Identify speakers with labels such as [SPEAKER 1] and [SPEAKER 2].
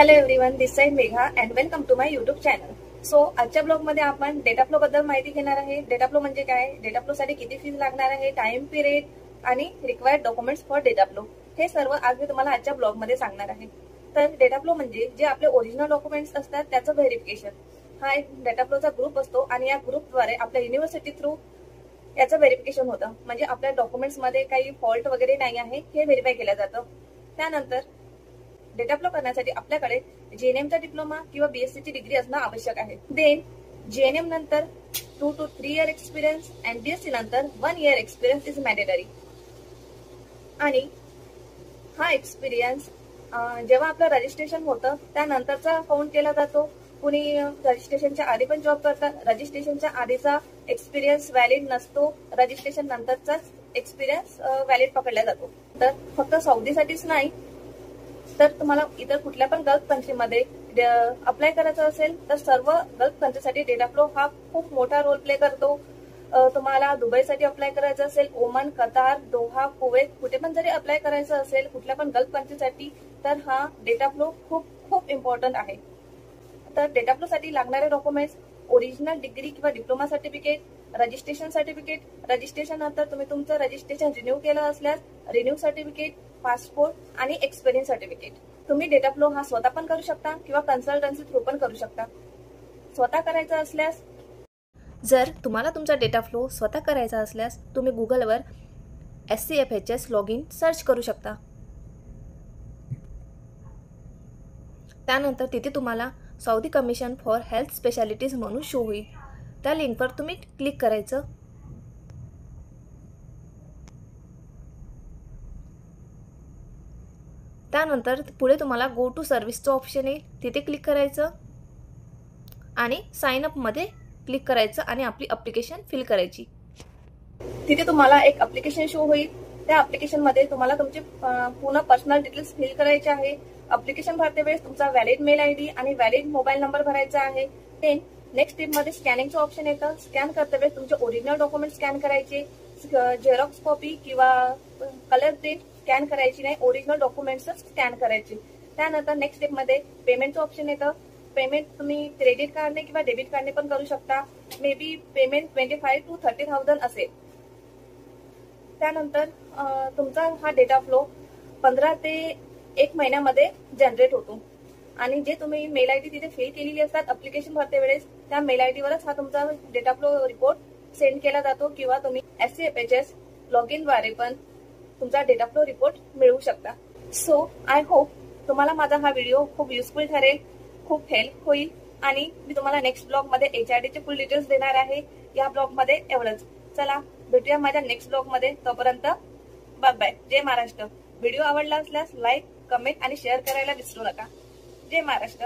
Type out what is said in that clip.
[SPEAKER 1] Hello everyone, this side Megha and welcome to my YouTube channel. So आजच्या blog मध्ये आपण data flow बद्दल माहिती घेणार आहे. डेटा फ्लो म्हणजे काय, डेटा फ्लो साठी किती फीस लागणार आहे, टाइम पिरियड आणि required documents for data flow, हे सर्व आज मी तुम्हाला आजच्या ब्लॉग मध्ये सांगणार आहे. तर डेटा फ्लो म्हणजे जे आपले ओरिजिनल डॉक्युमेंट्स असतात त्याचं व्हेरिफिकेशन. हा एक डेटा फ्लोचा ग्रुप असतो आणि या ग्रुपद्वारे आपल्या युनिव्हर्सिटी थ्रू याचं व्हेरिफिकेशन होतं. म्हणजे आपल्या डॉक्युमेंट्स मध्ये काही फॉल्ट वगैरे नाही आहे हे व्हेरीफाय केलं जातं. त्यानंतर डेटा फ्लो करण्यासाठी आपल्याकडे जीएनएमचा डिप्लोमा किंवा बीएससी ची डिग्री असणं आवश्यक आहे. देन जीएनएम नंतर 2 to 3 year experience and BSc नंतर 1 year एक्सपिरियन्स इज मॅन्डेटरी. आणि हा एक्सपिरियन्स जेव्हा आपलं रजिस्ट्रेशन होतं त्यानंतरचा काउंट केला जातो. कुणी रजिस्ट्रेशनच्या आधी पण जॉब करतात, रजिस्ट्रेशनच्या आधीचा एक्सपिरियन्स व्हॅलिड नसतो, रजिस्ट्रेशन नंतरचाच एक्सपिरियन्स व्हॅलिड पकडला जातो. तर फक्त सौदीसाठीच नाही तर तुम्हाला इतर कुठल्या पण गल्फ कंट्रीमध्ये अप्लाय करायचं असेल तर सर्व गल्फ कंट्रीसाठी डेटा फ्लो हा खूप मोठा रोल प्ले करतो. तुम्हाला दुबईसाठी अप्लाय करायचं असेल, ओमान, कतार, दोहा, कुवेत कुठे पण जरी अप्लाय करायचं असेल कुठल्या पण गल्फ कंट्रीसाठी तर हा डेटा फ्लो खूप खूप इम्पॉर्टंट आहे. तर डेटा फ्लो साठी लागणारे डॉक्युमेंट्स ओरिजिनल डिग्री किंवा diploma certificate, registration certificate, registration नंतर तुम्ही तुमचं रजिस्ट्रेशन रिन्यू केलं असल्यास रिन्यू सर्टिफिकेट, पासपोर्ट आणि एक्सपिरियन्स सर्टिफिकेट. तुम्ही डेटा फ्लो हा स्वतः पण करू शकता किंवा कन्सल्टन्सी थ्रू पण करू शकता. स्वतः करायचं असल्यास
[SPEAKER 2] जर तुम्हाला तुमचा डेटा फ्लो स्वतः करायचा असल्यास तुम्ही गुगलवर SCFHS लॉगिन सर्च करू शकता. त्यानंतर तिथे तुम्हाला Saudi commission for health specialities म्हणून शो होईल. त्या लिंकवर तुम्ही क्लिक करायचं. त्यानंतर पुढे तुम्हाला गो टू सर्व्हिसचं ऑप्शन येईल, तिथे क्लिक करायचं आणि साइन अप मध्ये क्लिक करायचं आणि आपली ॲप्लिकेशन फिल करायची.
[SPEAKER 1] तिथे तुम्हाला एक ॲप्लिकेशन शो होईल. त्या ॲप्लिकेशन मध्ये तुम्हाला तुमचे पूर्ण पर्सनल डिटेल्स फिल करायचे आहे. ॲप्लिकेशन भरते वेळेस तुमचा व्हॅलिड मेल आयडी आणि व्हॅलिड मोबाईल नंबर भरायचा आहे. देन नेक्स्ट स्टेप मध्ये स्कॅनिंगचं ऑप्शन येतं. स्कॅन करते वेळेस तुमचे ओरिजिनल डॉक्युमेंट स्कॅन करायचे, झेरॉक्स कॉपी किंवा कलर प्रिंट स्कॅन करायची नाही, ओरिजिनल डॉक्युमेंट्सच स्कॅन करायचे. त्यानंतर नेक्स्ट स्टेप मध्ये पेमेंटचं ऑप्शन येतं. पेमेंट तुम्ही क्रेडिट कार्डने किंवा डेबिट कार्डने पण करू शकता. मे बी पेमेंट 25,000 to 30,000 असेल. त्यानंतर तुमचा हा डेटा फ्लो 15 ते 1 महिन्यामध्ये जनरेट होतो. आणि जे तुम्ही मेल आयडी तिथे फिल केलेली असतात ऍप्लिकेशन भरते वेळेस त्या मेल आयडी वरच हा तुमचा डेटा फ्लो रिपोर्ट सेंड केला जातो किंवा तुम्ही SCFHS लॉगिन द्वारे पण तुमचा डेटा फ्लो रिपोर्ट मिळवू शकता. सो आय होप तुम्हाला माझा हा व्हिडिओ खूप युजफुल ठरेल, खूप हेल्प होईल. आणि मी तुम्हाला नेक्स्ट ब्लॉग मध्ये HRD चे फुल डिटेल्स देणार आहे. या ब्लॉग मध्ये एवढंच. चला भेटूया माझ्या नेक्स्ट ब्लॉग मध्ये. तोपर्यंत बाय बाय. जय महाराष्ट्र. व्हिडिओ आवडला असल्यास लाईक, कमेंट आणि शेअर करायला विसरू नका. जय महाराष्ट्र.